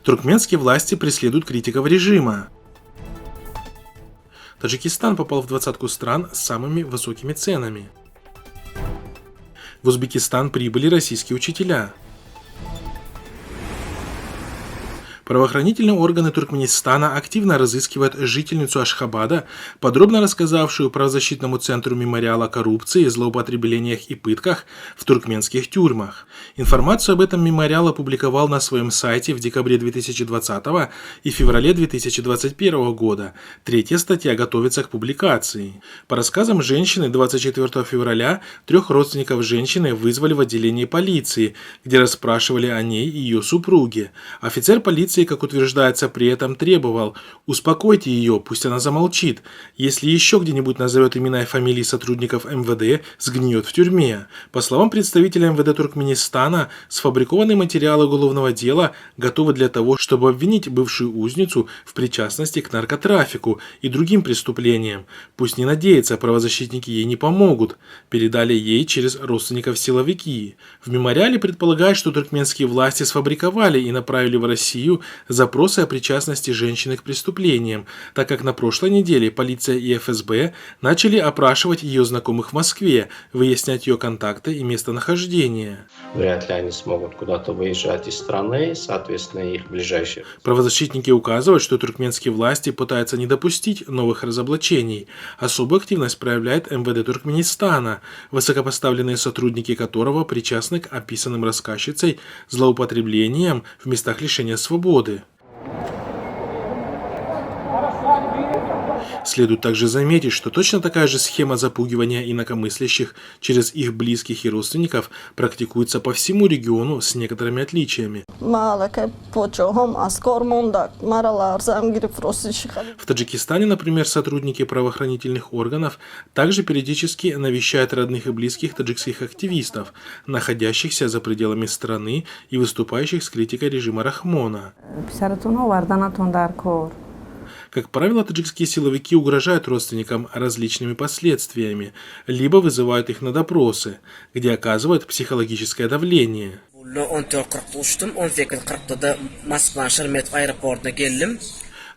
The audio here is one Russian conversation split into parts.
Туркменские власти преследуют критиков режима. Таджикистан попал в двадцатку стран с самыми высокими ценами. В Узбекистан прибыли российские учителя. Правоохранительные органы Туркменистана активно разыскивают жительницу Ашхабада, подробно рассказавшую правозащитному центру мемориала о коррупции, злоупотреблениях и пытках в туркменских тюрьмах. Информацию об этом мемориал опубликовал на своем сайте в декабре 2020 и феврале 2021 года. Третья статья готовится к публикации. По рассказам женщины, 24 февраля 3 родственников женщины вызвали в отделение полиции, где расспрашивали о ней и ее супруге. Офицер полиции, как утверждается, при этом требовал: успокойте ее, пусть она замолчит. Если еще где-нибудь назовет имена и фамилии сотрудников МВД, сгниет в тюрьме. По словам представителя МВД Туркменистана, сфабрикованные материалы уголовного дела готовы для того, чтобы обвинить бывшую узницу в причастности к наркотрафику и другим преступлениям. Пусть не надеется, правозащитники ей не помогут. Передали ей через родственников силовики. В мемориале предполагают, что туркменские власти сфабриковали и направили в Россию запросы о причастности женщины к преступлениям, так как на прошлой неделе полиция и ФСБ начали опрашивать ее знакомых в Москве, выяснять ее контакты и местонахождение. Вряд ли они смогут куда-то выезжать из страны, соответственно, их ближайшие. Правозащитники указывают, что туркменские власти пытаются не допустить новых разоблачений. Особую активность проявляет МВД Туркменистана, высокопоставленные сотрудники которого причастны к описанным рассказчицей злоупотреблениям в местах лишения свободы. Следует также заметить, что точно такая же схема запугивания инакомыслящих через их близких и родственников практикуется по всему региону с некоторыми отличиями. В Таджикистане, например, сотрудники правоохранительных органов также периодически навещают родных и близких таджикских активистов, находящихся за пределами страны и выступающих с критикой режима Рахмона. Как правило, таджикские силовики угрожают родственникам различными последствиями, либо вызывают их на допросы, где оказывают психологическое давление.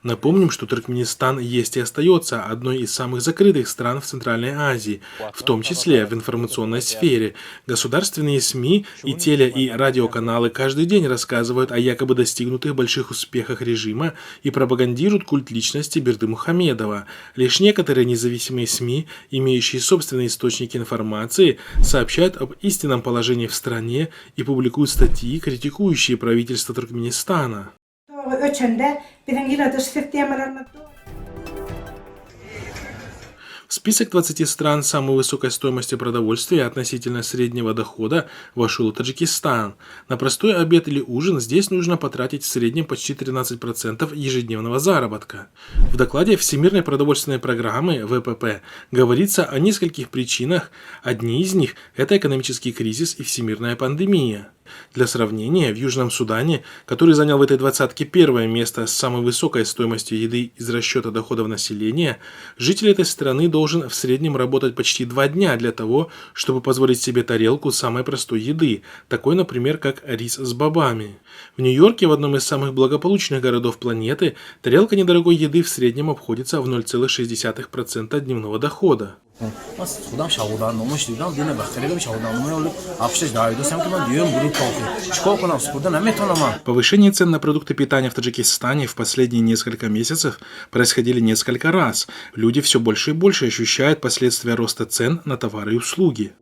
Напомним, что Туркменистан есть и остается одной из самых закрытых стран в Центральной Азии, в том числе в информационной сфере. Государственные СМИ и теле- и радиоканалы каждый день рассказывают о якобы достигнутых больших успехах режима и пропагандируют культ личности Бердымухамедова. Лишь некоторые независимые СМИ, имеющие собственные источники информации, сообщают об истинном положении в стране и публикуют статьи, критикующие правительство Туркменистана. В список 20 стран с самой высокой стоимостью продовольствия относительно среднего дохода вошел Таджикистан. На простой обед или ужин здесь нужно потратить в среднем почти 13% ежедневного заработка. В докладе Всемирной продовольственной программы ВПП говорится о нескольких причинах. Одни из них – это экономический кризис и всемирная пандемия. Для сравнения, в Южном Судане, который занял в этой двадцатке первое место с самой высокой стоимостью еды из расчета доходов населения, житель этой страны должен в среднем работать почти 2 дня для того, чтобы позволить себе тарелку самой простой еды, такой, например, как рис с бобами. В Нью-Йорке, в одном из самых благополучных городов планеты, тарелка недорогой еды в среднем обходится в 0,6% дневного дохода. Повышение цен на продукты питания в Таджикистане в последние несколько месяцев происходили несколько раз. Люди все больше и больше ощущают последствия роста цен на товары и услуги.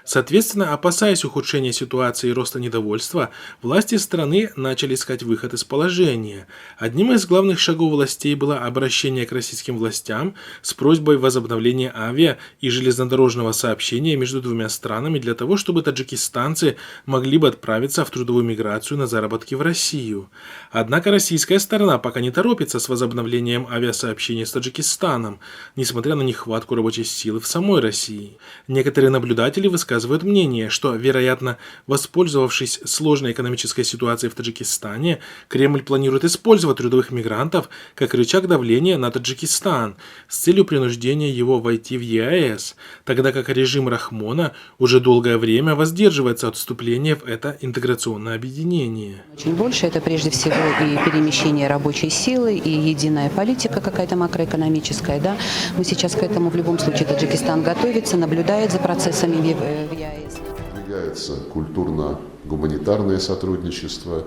Соответственно, опасаясь ухудшения ситуации и роста недовольства, власти страны начали искать выход из положения. Одним из главных шагов властей было обращение к российским властям с просьбой возобновления авиа- и железнодорожного сообщения между двумя странами для того, чтобы таджикистанцы могли бы отправиться в трудовую миграцию на заработки в Россию. Однако российская сторона пока не торопится с возобновлением авиасообщения с Таджикистаном, несмотря на нехватку рабочей силы в самой России. Некоторые наблюдатели высказывают мнение, что, вероятно, воспользовавшись сложной экономической ситуацией в Таджикистане, Кремль планирует использовать трудовых мигрантов как рычаг давления на Таджикистан с целью принуждения его войти в ЕАЭС, тогда как режим Рахмона уже долгое время воздерживается от вступления в это интеграционное объединение. Очень больше это прежде всего и перемещение рабочей силы, и единая политика какая-то макроэкономическая. Да? Мы сейчас к этому в любом случае Таджикистан готовится, наблюдает за процессами в ЕАЭС. Продвигается культурно-гуманитарное сотрудничество.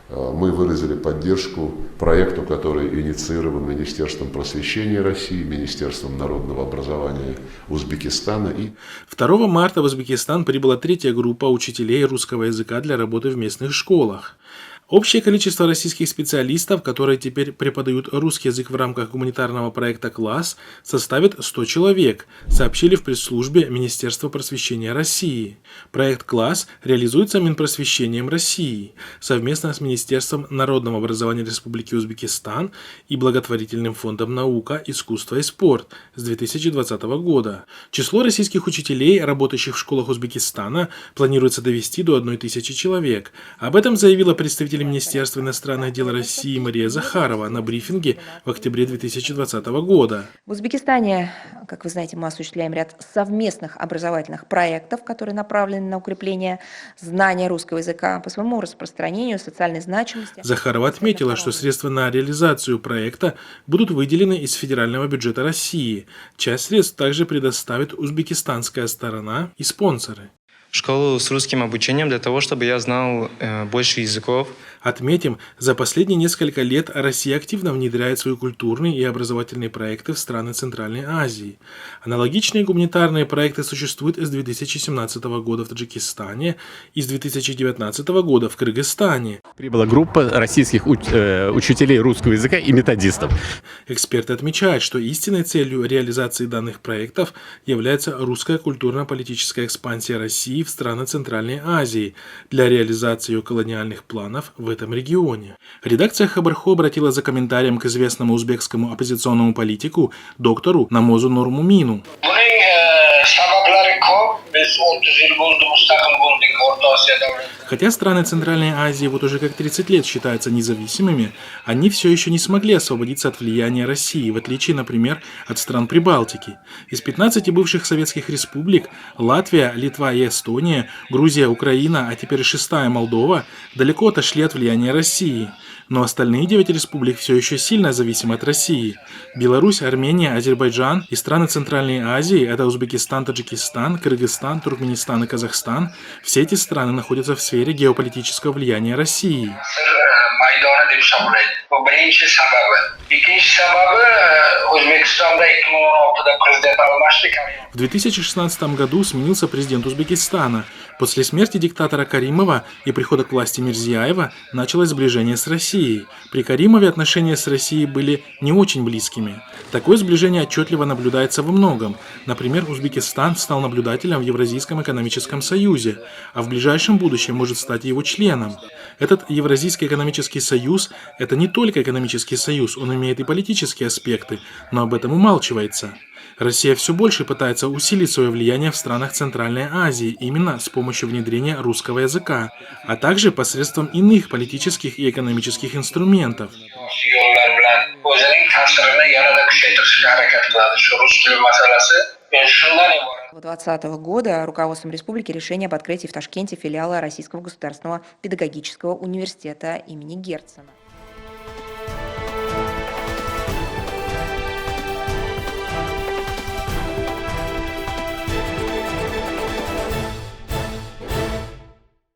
Мы выразили поддержку проекту, который инициирован Министерством просвещения России, Министерством народного образования Узбекистана. 2 марта в Узбекистан прибыла 3-я группа учителей русского языка для работы в местных школах. Общее количество российских специалистов, которые теперь преподают русский язык в рамках гуманитарного проекта «Класс», составит 100 человек, сообщили в пресс-службе Министерства просвещения России. Проект «Класс» реализуется Минпросвещением России совместно с Министерством народного образования Республики Узбекистан и благотворительным фондом «Наука, искусство и спорт» с 2020 года. Число российских учителей, работающих в школах Узбекистана, планируется довести до 1000 человек. Об этом заявила представитель Министерства иностранных дел России Мария Захарова на брифинге в октябре 2020 года. В Узбекистане, как вы знаете, мы осуществляем ряд совместных образовательных проектов, которые направлены на укрепление знания русского языка по своему распространению, социальной значимости. Захарова отметила, что средства на реализацию проекта будут выделены из федерального бюджета России. Часть средств также предоставит узбекистанская сторона и спонсоры. Школу с русским обучением для того, чтобы я знал больше языков. Отметим, за последние несколько лет Россия активно внедряет свои культурные и образовательные проекты в страны Центральной Азии. Аналогичные гуманитарные проекты существуют с 2017 года в Таджикистане и с 2019 года в Кыргызстане. Прибыла группа российских учителей русского языка и методистов. Эксперты отмечают, что истинной целью реализации данных проектов является русская культурно-политическая экспансия России в страны Центральной Азии для реализации ее колониальных планов в этом регионе. Редакция Хабархо обратилась за комментарием к известному узбекскому оппозиционному политику доктору Намозу Нурмумину. Хотя страны Центральной Азии вот уже как 30 лет считаются независимыми, они все еще не смогли освободиться от влияния России, в отличие, например, от стран Прибалтики. Из 15 бывших советских республик Латвия, Литва и Эстония, Грузия, Украина, а теперь и 6-я Молдова далеко отошли от влияния России. Но остальные 9 республик все еще сильно зависимы от России. Беларусь, Армения, Азербайджан и страны Центральной Азии – это Узбекистан, Таджикистан, Кыргызстан, Туркменистан и Казахстан – все эти страны находятся в сфере геополитического влияния России. В 2016 году сменился президент Узбекистана. После смерти диктатора Каримова и прихода к власти Мирзияева началось сближение с Россией. При Каримове отношения с Россией были не очень близкими. Такое сближение отчетливо наблюдается во многом. Например, Узбекистан стал наблюдателем в Евразийском экономическом союзе, а в ближайшем будущем может стать его членом. Этот Евразийский экономический союз – это не только экономический союз, он имеет и политические аспекты, но об этом умалчивается. Россия все больше пытается усилить свое влияние в странах Центральной Азии именно с помощью внедрения русского языка, а также посредством иных политических и экономических инструментов. С 2020 года руководством республики решение об открытии в Ташкенте филиала Российского государственного педагогического университета имени Герцена.